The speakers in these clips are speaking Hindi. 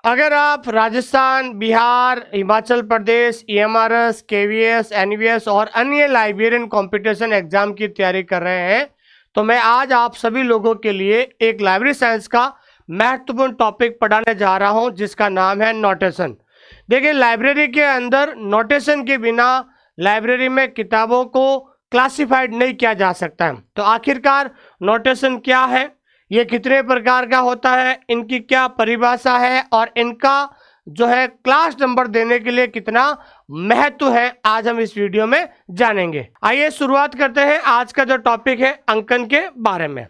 अगर आप Rajasthan, Bihar, Himachal Pradesh, EMRS, KVS, NVS और अन्य लाइब्रेरियन कंपटीशन एग्जाम की तैयारी कर रहे हैं तो मैं आज आप सभी लोगों के लिए एक लाइब्रेरी साइंस का महत्वपूर्ण टॉपिक पढ़ाने जा रहा हूं जिसका नाम है नोटेशन। देखिए, लाइब्रेरी के अंदर नोटेशन के बिना लाइब्रेरी में किताबों को क्लासिफाइड नहीं किया जा सकता है। तो आखिरकार नोटेशन क्या है, ये कितने प्रकार का होता है, इनकी क्या परिभाषा है और इनका जो है क्लास नंबर देने के लिए कितना महत्व है, आज हम इस वीडियो में जानेंगे। आइए शुरुआत करते हैं आज का जो टॉपिक है अंकन के बारे में।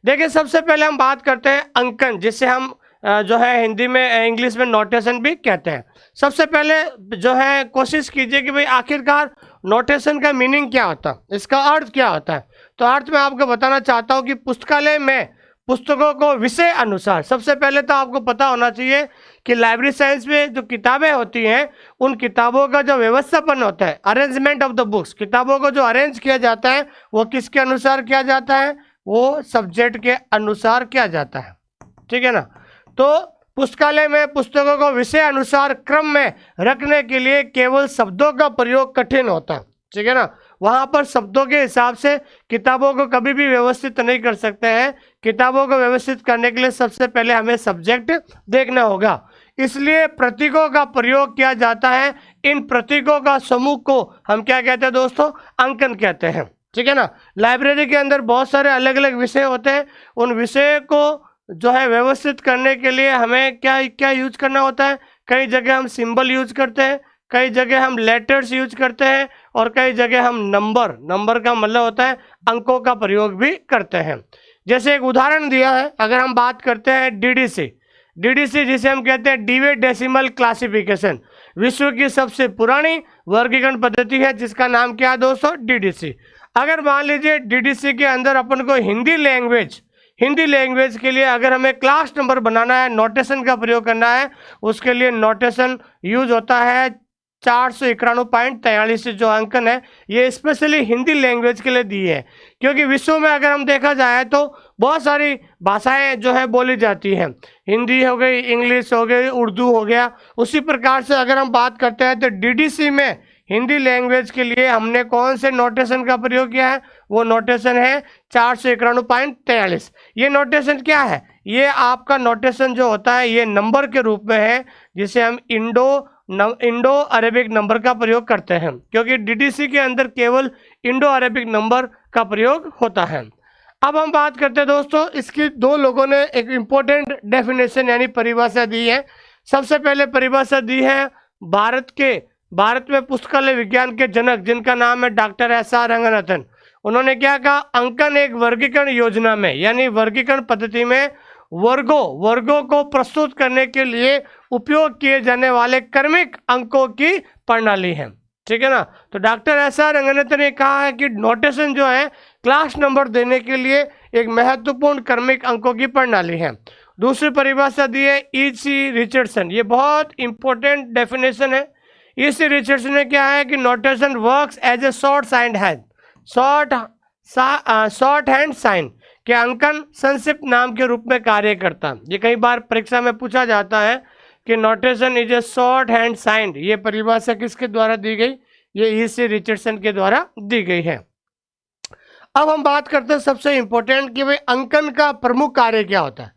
देखिए, सबसे पहले हम बात करते हैं अंकन, जिसे हम जो है हिंदी में, इंग्लिश में नोटेशन भी कहते हैं। सबसे पहले जो है कोशिश कीजिए कि भाई आखिरकार नोटेशन का मीनिंग क्या होता है, इसका अर्थ क्या होता है। तो अर्थ मैं आपको बताना चाहता हूँ कि पुस्तकालय में पुस्तकों को विषय अनुसार, सबसे पहले तो आपको पता होना चाहिए कि लाइब्रेरी साइंस में जो किताबें होती हैं उन किताबों का जो व्यवस्थापन होता है, अरेंजमेंट ऑफ द बुक्स, किताबों को जो अरेंज किया जाता है वो किसके अनुसार किया जाता है, वो सब्जेक्ट के अनुसार किया जाता है। ठीक है ना। तो पुस्तकालय में पुस्तकों को विषय अनुसार क्रम में रखने के लिए केवल शब्दों का प्रयोग कठिन होता है। ठीक है ना। वहां पर शब्दों के हिसाब से किताबों को कभी भी व्यवस्थित नहीं कर सकते हैं। किताबों को व्यवस्थित करने के लिए सबसे पहले हमें सब्जेक्ट देखना होगा, इसलिए प्रतीकों का प्रयोग किया जाता है। इन प्रतीकों का समूह को हम क्या कहते हैं दोस्तों, अंकन कहते हैं। ठीक है ना। लाइब्रेरी के अंदर बहुत सारे अलग अलग विषय होते हैं, उन विषय को जो है व्यवस्थित करने के लिए हमें क्या क्या यूज करना होता है। कई जगह हम सिंबल यूज करते हैं, कई जगह हम लेटर्स यूज करते हैं और कई जगह हम नंबर का मतलब होता है अंकों का प्रयोग भी करते हैं। जैसे एक उदाहरण दिया है, अगर हम बात करते हैं डीडीसी जिसे हम कहते हैं डिविड डेसिमल क्लासिफिकेशन, विश्व की सबसे पुरानी वर्गीकरण पद्धति है जिसका नाम क्या है दोस्तों, डीडीसी। अगर मान लीजिए डीडीसी के अंदर अपन को हिंदी लैंग्वेज के लिए अगर हमें क्लास नंबर बनाना है, नोटेशन का प्रयोग करना है, उसके लिए नोटेशन यूज होता है 491.43 जो अंकन है, ये स्पेशली हिंदी लैंग्वेज के लिए दी है, क्योंकि विश्व में अगर हम देखा जाए तो बहुत सारी भाषाएं जो है बोली जाती हैं। हिंदी हो गई, इंग्लिश हो गई, उर्दू हो गया। उसी प्रकार से अगर हम बात करते हैं तो डीडीसी में हिंदी लैंग्वेज के लिए हमने कौन से नोटेशन का प्रयोग किया है, वो नोटेशन है 491.43। ये नोटेशन क्या है, ये आपका नोटेशन जो होता है ये नंबर के रूप में है, जिसे हम इंडो अरेबिक नंबर का प्रयोग करते हैं, क्योंकि डीडीसी के अंदर केवल इंडो अरेबिक नंबर का प्रयोग होता है। अब हम बात करते हैं दोस्तों, इसकी दो लोगों ने एक इम्पोर्टेंट डेफिनेशन यानी परिभाषा दी है। सबसे पहले परिभाषा दी है भारत में पुस्तकालय विज्ञान के जनक, जिनका नाम है डॉक्टर एस.आर. रंगनाथन। उन्होंने क्या कहा, अंकन एक वर्गीकरण योजना में यानी वर्गीकरण पद्धति में वर्गों को प्रस्तुत करने के लिए उपयोग किए जाने वाले क्रमिक अंकों की प्रणाली है। ठीक है ना। तो डॉक्टर एस.आर. रंगनाथन ने कहा है कि नोटेशन जो है क्लास नंबर देने के लिए एक महत्वपूर्ण क्रमिक अंकों की प्रणाली है। दूसरी परिभाषा दी है ई.सी. रिचर्डसन, ये बहुत इंपॉर्टेंट डेफिनेशन है। ई.सी. रिचर्डसन ने क्या है कि notation works as a shorthand sign के अंकन संक्षिप्त नाम के रूप में कार्य करता है। ये कई बार परीक्षा में पूछा जाता है कि notation is a shorthand sign. ये परिभाषा किसके द्वारा दी गई, ये ई.सी. रिचर्डसन के द्वारा दी गई है। अब हम बात करते हैं सबसे इंपॉर्टेंट कि भाई अंकन का प्रमुख कार्य क्या होता है,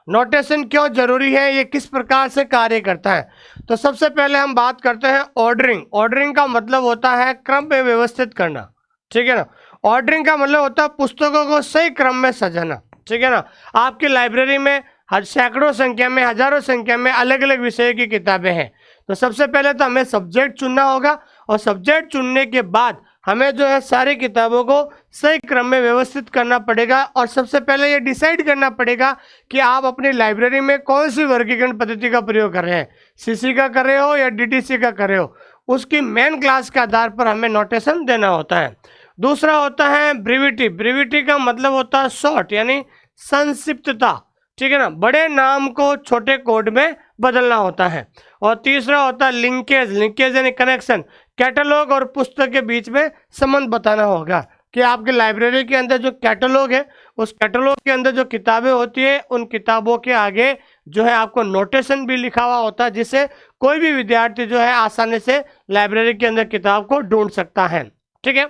नोटेशन क्यों जरूरी है, ये किस प्रकार से कार्य करता है। तो सबसे पहले हम बात करते हैं ऑर्डरिंग का मतलब होता है क्रम में व्यवस्थित करना। ठीक है ना। ऑर्डरिंग का मतलब होता है पुस्तकों को सही क्रम में सजाना। ठीक है ना। आपकी लाइब्रेरी में सैकड़ों संख्या में, हजारों संख्या में अलग अलग विषय की किताबें हैं। तो सबसे पहले तो हमें सब्जेक्ट चुनना होगा और सब्जेक्ट चुनने के बाद हमें जो है सारी किताबों को सही क्रम में व्यवस्थित करना पड़ेगा। और सबसे पहले ये डिसाइड करना पड़ेगा कि आप अपनी लाइब्रेरी में कौन सी वर्गीकरण पद्धति का प्रयोग कर रहे हैं, सीसी का कर रहे हो या डीडीसी का कर रहे हो, उसकी मेन क्लास के आधार पर हमें नोटेशन देना होता है। दूसरा होता है ब्रीविटी का मतलब होता है शॉर्ट यानी संक्षिप्तता। ठीक है ना। बड़े नाम को छोटे कोड में बदलना होता है। और तीसरा होता है लिंकेज यानी कनेक्शन, कैटलॉग और पुस्तक के बीच में संबंध बताना होगा कि आपके लाइब्रेरी के अंदर जो कैटलॉग है, उस कैटलॉग के अंदर जो किताबें होती है उन किताबों के आगे जो है आपको नोटेशन भी लिखा हुआ होता है, जिससे कोई भी विद्यार्थी जो है आसानी से लाइब्रेरी के अंदर किताब को ढूंढ सकता है। ठीक है,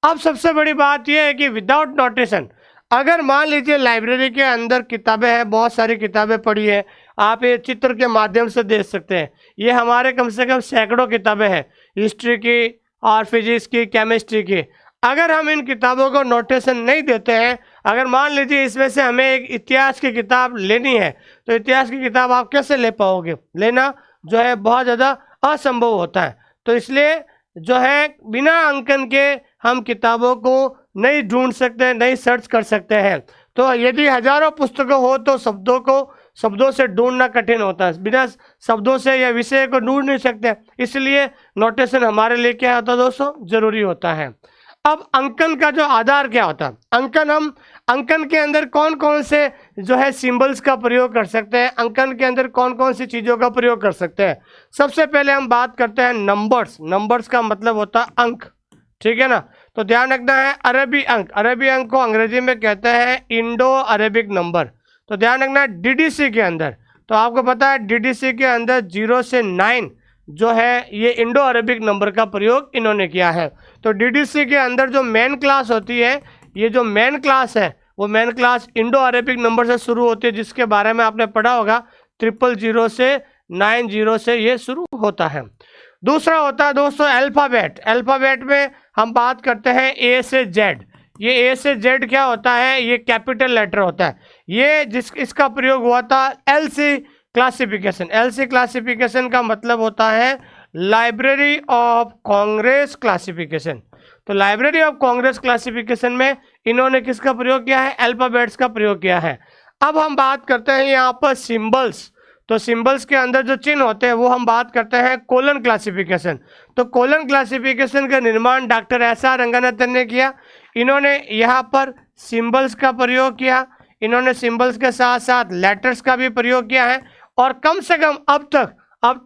अब सबसे बड़ी बात यह है कि विदाउट नोटेशन, अगर मान लीजिए लाइब्रेरी के अंदर किताबें हैं, बहुत सारी किताबें पड़ी है, आप ये चित्र के माध्यम से देख सकते हैं, ये हमारे कम से कम सैकड़ों किताबें हैं, हिस्ट्री की और फिजिक्स की, केमिस्ट्री की। अगर हम इन किताबों को नोटेशन नहीं देते हैं, अगर मान लीजिए इसमें से हमें एक इतिहास की किताब लेनी है, तो इतिहास की किताब आप कैसे ले पाओगे? लेना जो है बहुत ज़्यादा असंभव होता है। तो इसलिए जो है बिना अंकन के हम किताबों को नहीं ढूंढ सकते, नहीं सर्च कर सकते हैं। तो यदि हजारों पुस्तकें हो तो शब्दों से ढूंढना कठिन होता है, बिना शब्दों से या विषय को ढूंढ नहीं सकते, इसलिए नोटेशन हमारे लिए क्या होता है दोस्तों? जरूरी होता है। अब अंकन का जो आधार क्या होता है? अंकन के अंदर कौन कौन से जो है सिंबल्स का प्रयोग कर सकते हैं, अंकन के अंदर कौन कौन सी चीज़ों का प्रयोग कर सकते हैं? सबसे पहले हम बात करते हैं नंबर्स का मतलब होता है अंक। ठीक है ना, तो ध्यान रखना है अरबी अंक को अंग्रेजी में कहते हैं इंडो अरेबिक नंबर। तो ध्यान रखना है डीडीसी के अंदर, तो आपको पता है डीडीसी के अंदर 0 से 9 जो है ये इंडो अरेबिक नंबर का प्रयोग इन्होंने किया है। तो डीडीसी के अंदर जो मेन क्लास होती है, ये जो मेन क्लास है वो main class Indo Arabic number से शुरू होती है, जिसके बारे में आपने पढ़ा होगा 000 से 90 से ये शुरू होता है। दूसरा होता है दोस्तों अल्फ़ाबेट में हम बात करते हैं ए से जेड। ये ए से जेड क्या होता है? ये कैपिटल लेटर होता है। ये इसका प्रयोग हुआ था एलसी क्लासिफिकेशन का मतलब होता है लाइब्रेरी ऑफ कांग्रेस क्लासिफिकेशन। तो लाइब्रेरी ऑफ कांग्रेस क्लासिफिकेशन में इन्होंने किसका प्रयोग किया है? अल्फ़ाबेट्स का प्रयोग किया है। अब हम बात करते हैं यहाँ पर सिंबल्स। तो सिंबल्स के अंदर जो चिन्ह होते हैं वो हम बात करते हैं कोलन क्लासिफिकेशन। तो कोलन क्लासिफिकेशन का निर्माण डॉक्टर एस.आर. रंगनाथन ने किया। इन्होंने यहाँ पर सिंबल्स का प्रयोग किया, इन्होंने सिंबल्स के साथ साथ लेटर्स का भी प्रयोग किया है, और कम से कम अब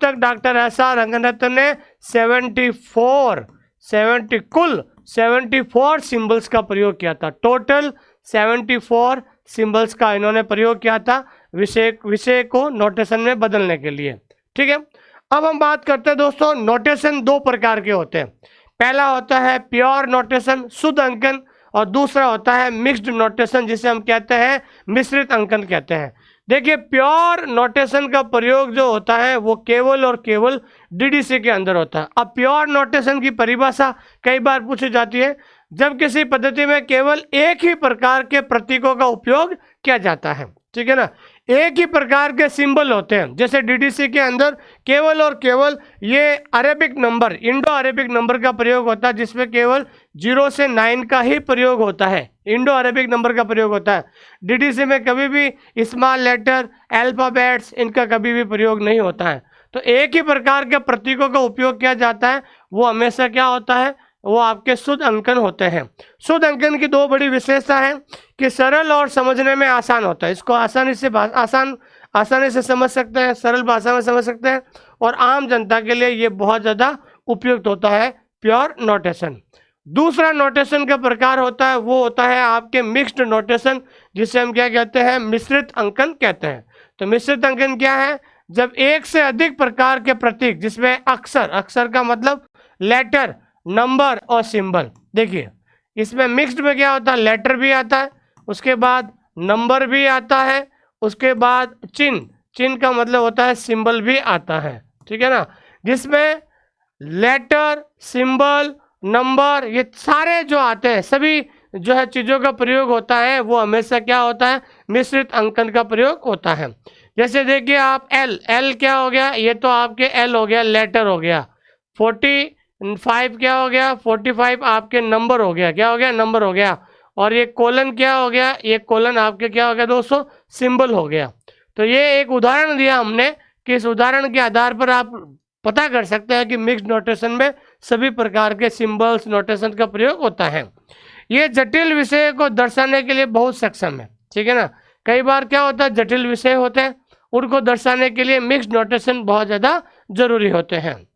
तक डॉक्टर एस.आर. रंगनाथन ने 74 सिंबल्स का प्रयोग किया था। टोटल 74 सिंबल्स का इन्होंने प्रयोग किया था विषय को नोटेशन में बदलने के लिए। ठीक है, अब हम बात करते हैं दोस्तों, नोटेशन 2 प्रकार के होते हैं। पहला होता है प्योर नोटेशन, शुद्ध अंकन, और दूसरा होता है मिक्स्ड नोटेशन, जिसे हम कहते हैं मिश्रित अंकन कहते हैं। देखिए, प्योर नोटेशन का प्रयोग जो होता है वो केवल और केवल डीडीसी के अंदर होता है। अब प्योर नोटेशन की परिभाषा कई बार पूछी जाती है, जब किसी पद्धति में केवल एक ही प्रकार के प्रतीकों का उपयोग किया जाता है। ठीक है ना, एक ही प्रकार के सिंबल होते हैं। जैसे डीडीसी के अंदर केवल और केवल ये Arabic number, Indo Arabic number का प्रयोग होता है, जिसमें केवल 0 से 9 का ही प्रयोग होता है, इंडो अरेबिक नंबर का प्रयोग होता है। डीडीसी में कभी भी स्मॉल लेटर, अल्फ़ाबेट्स, इनका कभी भी प्रयोग नहीं होता है। तो एक ही प्रकार के प्रतीकों का उपयोग किया जाता है, वो हमेशा क्या होता है? वो आपके शुद्ध अंकन होते हैं। शुद्ध अंकन की 2 बड़ी विशेषता है कि सरल और समझने में आसान होता है। इसको आसानी से समझ सकते हैं, सरल भाषा में समझ सकते हैं, और आम जनता के लिए ये बहुत ज़्यादा उपयुक्त होता है प्योर नोटेशन। दूसरा नोटेशन का प्रकार होता है वो होता है आपके मिक्स्ड नोटेशन, जिसे हम क्या कहते हैं? मिश्रित अंकन कहते हैं। तो मिश्रित अंकन क्या है? जब एक से अधिक प्रकार के प्रतीक, जिसमें अक्षर का मतलब लेटर, नंबर और सिंबल। देखिए, इसमें मिक्स्ड में क्या होता है? लेटर भी आता है, उसके बाद नंबर भी आता है, उसके बाद चिन्ह का मतलब होता है सिंबल भी आता है। ठीक है ना, जिसमें लेटर, सिंबल, नंबर, ये सारे जो आते हैं, सभी जो है चीज़ों का प्रयोग होता है, वो हमेशा क्या होता है? मिश्रित अंकन का प्रयोग होता है। जैसे देखिए आप एल क्या हो गया? ये तो आपके एल हो गया, लेटर हो गया। 45 क्या हो गया? 45 आपके नंबर हो गया। क्या हो गया? नंबर हो गया। और ये कोलन क्या हो गया? ये कोलन आपके क्या हो गया दोस्तों? सिंबल हो गया। तो ये एक उदाहरण दिया हमने कि इस उदाहरण के आधार पर आप पता कर सकते हैं कि मिक्स्ड नोटेशन में सभी प्रकार के सिंबल्स, नोटेशन का प्रयोग होता है। ये जटिल विषय को दर्शाने के लिए बहुत सक्षम है। ठीक है ना, कई बार क्या होता है? जटिल विषय होते हैं, उनको दर्शाने के लिए मिक्स्ड नोटेशन बहुत ज़्यादा जरूरी होते हैं।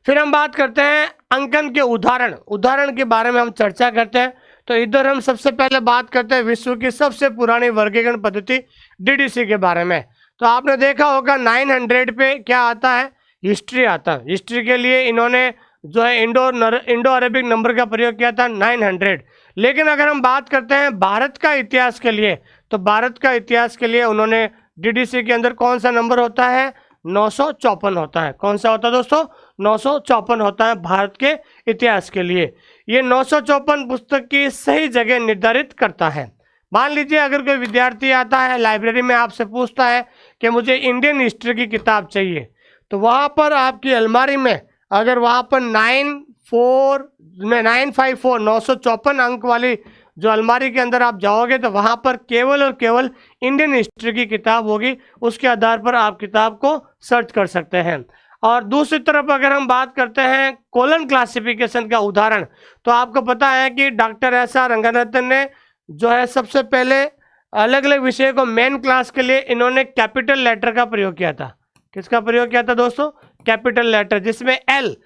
फिर हम बात करते हैं अंकन के उदाहरण के बारे में हम चर्चा करते हैं। तो इधर हम सबसे पहले बात करते हैं विश्व की सबसे पुरानी वर्गीकरण पद्धति डीडीसी के बारे में। तो आपने देखा होगा 900 पे क्या आता है, हिस्ट्री आता है। हिस्ट्री के लिए इन्होंने जो है इंडो अरेबिक नंबर का प्रयोग किया था 900। लेकिन अगर हम बात करते हैं भारत का इतिहास के लिए, तो भारत का इतिहास के लिए उन्होंने डीडीसी के अंदर कौन सा नंबर होता है, 954 होता है। कौन सा होता है दोस्तों, 954 होता है भारत के इतिहास के लिए। ये 954 पुस्तक की सही जगह निर्धारित करता है। मान लीजिए अगर कोई विद्यार्थी आता है लाइब्रेरी में, आपसे पूछता है कि मुझे इंडियन हिस्ट्री की किताब चाहिए, तो वहाँ पर आपकी अलमारी में अगर वहाँ पर 954 अंक वाली जो अलमारी के अंदर आप जाओगे, तो वहाँ पर केवल और केवल इंडियन हिस्ट्री की किताब होगी। उसके आधार पर आप किताब को सर्च कर सकते हैं। और दूसरी तरफ अगर हम बात करते हैं कॉलम क्लासिफिकेशन का उदाहरण, तो आपको पता है कि डॉक्टर एस.आर. रंगनाथन ने जो है सबसे पहले अलग अलग विषय को मेन क्लास के लिए इन्होंने कैपिटल लेटर का प्रयोग किया था। किसका प्रयोग किया था दोस्तों, कैपिटल लेटर, जिसमें एल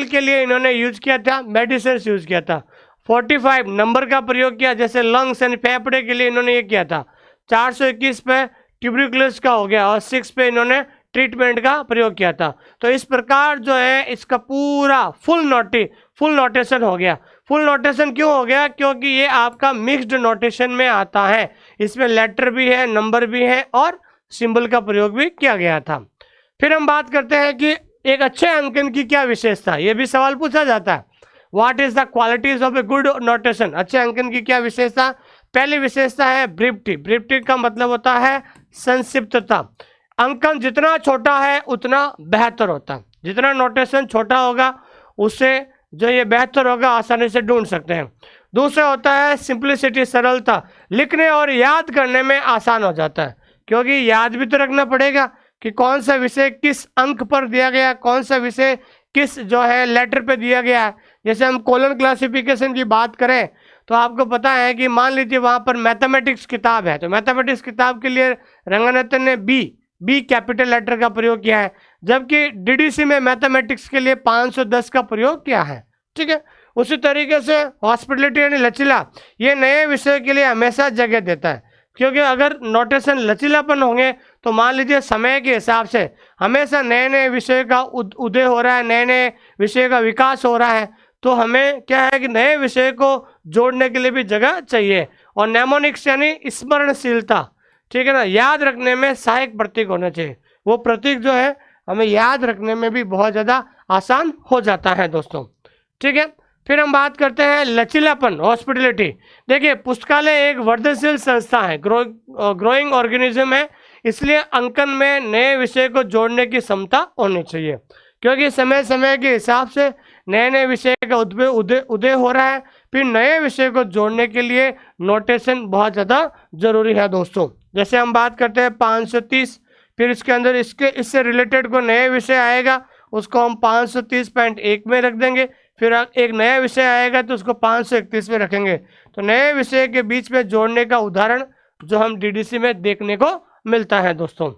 के लिए इन्होंने यूज किया था मेडिसिन यूज किया था। 45 नंबर का प्रयोग किया, जैसे लंग्स एंड फेफड़े के लिए इन्होंने ये किया था। 421 पे ट्यूबरकुलोसिस का हो गया, और 6 पे इन्होंने ट्रीटमेंट का प्रयोग किया था। तो इस प्रकार जो है इसका पूरा फुल नोटेशन हो गया। फुल नोटेशन क्यों हो गया, क्योंकि ये आपका मिक्स्ड नोटेशन में आता है। इसमें लेटर भी है, नंबर भी है, और सिंबल का प्रयोग भी किया गया था। फिर हम बात करते हैं कि एक अच्छे अंकन की क्या विशेषता, ये भी सवाल पूछा जाता है। What is the qualities of a good notation, अच्छे अंकन की क्या विशेषता। पहली विशेषता है ब्रीफटी। ब्रीफटी का मतलब होता है संक्षिप्तता। अंकन जितना छोटा है उतना बेहतर होता है। जितना नोटेशन छोटा होगा उससे जो ये बेहतर होगा, आसानी से ढूंढ सकते हैं। दूसरा होता है सिंप्लिसिटी, सरलता। लिखने और याद करने में आसान हो जाता है, क्योंकि याद भी तो रखना पड़ेगा कि कौन सा विषय किस अंक पर दिया गया, कौन सा विषय किस जो है लेटर पे दिया गया है। जैसे हम कॉलम क्लासिफिकेशन की बात करें, तो आपको पता है कि मान लीजिए वहाँ पर मैथमेटिक्स किताब है, तो मैथमेटिक्स किताब के लिए रंगनाथन ने बी कैपिटल लेटर का प्रयोग किया है, जबकि डीडीसी में मैथमेटिक्स के लिए 510 का प्रयोग किया है। ठीक है, उसी तरीके से हॉस्पिटलिटी यानी लचीला, ये नए विषय के लिए हमेशा जगह देता है, क्योंकि अगर नोटेशन लचीलापन होंगे तो मान लीजिए समय के हिसाब से हमेशा नए नए विषय का उदय हो रहा है, नए नए विषय का विकास हो रहा है, तो हमें क्या है कि नए विषय को जोड़ने के लिए भी जगह चाहिए। और नेमोनिक्स यानी स्मरणशीलता, ठीक है ना, याद रखने में सहायक प्रतीक होना चाहिए। वो प्रतीक जो है हमें याद रखने में भी बहुत ज़्यादा आसान हो जाता है दोस्तों। ठीक है, फिर हम बात करते हैं लचीलापन, हॉस्पिटलिटी। देखिए, पुस्तकालय एक वर्धनशील संस्था है, ग्रोइंग ऑर्गेनिज्म है, इसलिए अंकन में नए विषय को जोड़ने की क्षमता होनी चाहिए, क्योंकि समय समय के हिसाब से नए नए विषय का उदय हो रहा है। फिर नए विषय को जोड़ने के लिए नोटेशन बहुत ज़्यादा जरूरी है दोस्तों। जैसे हम बात करते हैं 530, फिर इसके अंदर इससे रिलेटेड कोई नए विषय आएगा उसको हम 530.1 में रख देंगे। फिर एक नया विषय आएगा तो उसको 531 में रखेंगे। तो नए विषय के बीच में जोड़ने का उदाहरण जो हम डीडीसी में देखने को मिलता है दोस्तों।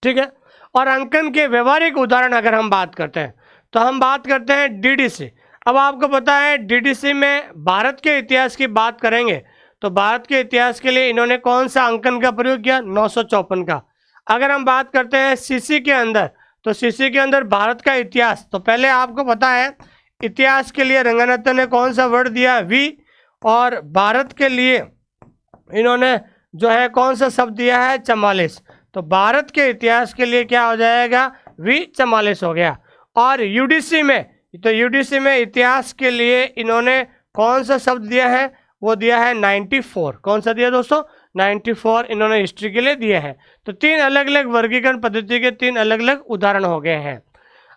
ठीक है, और अंकन के व्यवहारिक उदाहरण अगर हम बात करते हैं तो हम बात करते हैं डीडीसी। अब आपको पता है डीडीसी में भारत के इतिहास की बात करेंगे तो भारत के इतिहास के लिए इन्होंने कौन सा अंकन का प्रयोग किया, 954 का। अगर हम बात करते हैं सीसी के अंदर, तो सीसी के अंदर भारत का इतिहास, तो पहले आपको पता है इतिहास के लिए रंगनाथन ने कौन सा वर्ड दिया, वी, और भारत के लिए इन्होंने जो है कौन सा शब्द दिया है, 44। तो भारत के इतिहास के लिए क्या हो जाएगा, वी 44 हो गया। और यूडीसी में, तो यूडीसी में इतिहास के लिए इन्होंने कौन सा शब्द दिया है, वो दिया है 94। कौन सा दिया दोस्तों, 94 इन्होंने हिस्ट्री के लिए दिया है। तो 3 अलग अलग वर्गीकरण पद्धति के 3 अलग अलग उदाहरण हो गए हैं।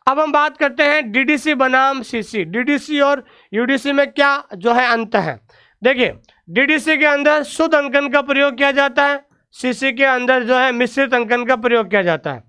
अब हम बात करते हैं डीडीसी बनाम सीसी। डीडीसी और यूडीसी में क्या जो है अंत है। देखिए, डीडीसी के अंदर शुद्ध अंकन का प्रयोग किया जाता है, सीसी के अंदर जो है मिश्रित अंकन का प्रयोग किया जाता है।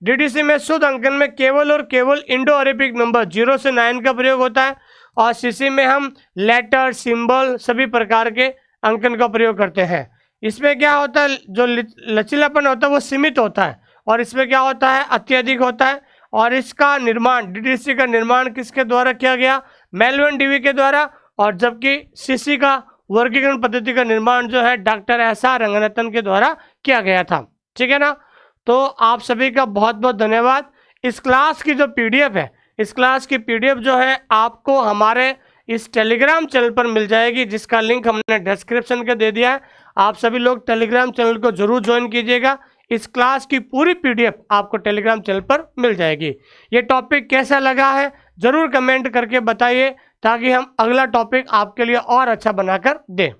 डीडीसी में शुद्ध अंकन में केवल और केवल इंडो अरेबिक नंबर 0 से 9 का प्रयोग होता है, और सीसी में हम लेटर, सिंबल, सभी प्रकार के अंकन का प्रयोग करते हैं। इसमें क्या होता है, जो लचीलापन होता है वो सीमित होता है, और इसमें क्या होता है, अत्यधिक होता है। और इसका निर्माण, डीडीसी का निर्माण किसके द्वारा किया गया, मेलविन डीवी के द्वारा, और जबकि सीसी का वर्गीकरण पद्धति का निर्माण जो है डॉक्टर एस.आर. रंगनाथन के द्वारा किया गया था। ठीक है ना। तो आप सभी का बहुत बहुत धन्यवाद। इस क्लास की जो पीडीएफ है, इस क्लास की पीडीएफ जो है आपको हमारे इस टेलीग्राम चैनल पर मिल जाएगी, जिसका लिंक हमने डिस्क्रिप्शन के दे दिया है। आप सभी लोग टेलीग्राम चैनल को जरूर ज्वाइन कीजिएगा। इस क्लास की पूरी पीडीएफ आपको टेलीग्राम चैनल पर मिल जाएगी। ये टॉपिक कैसा लगा है जरूर कमेंट करके बताइए, ताकि हम अगला टॉपिक आपके लिए और अच्छा बनाकर दें।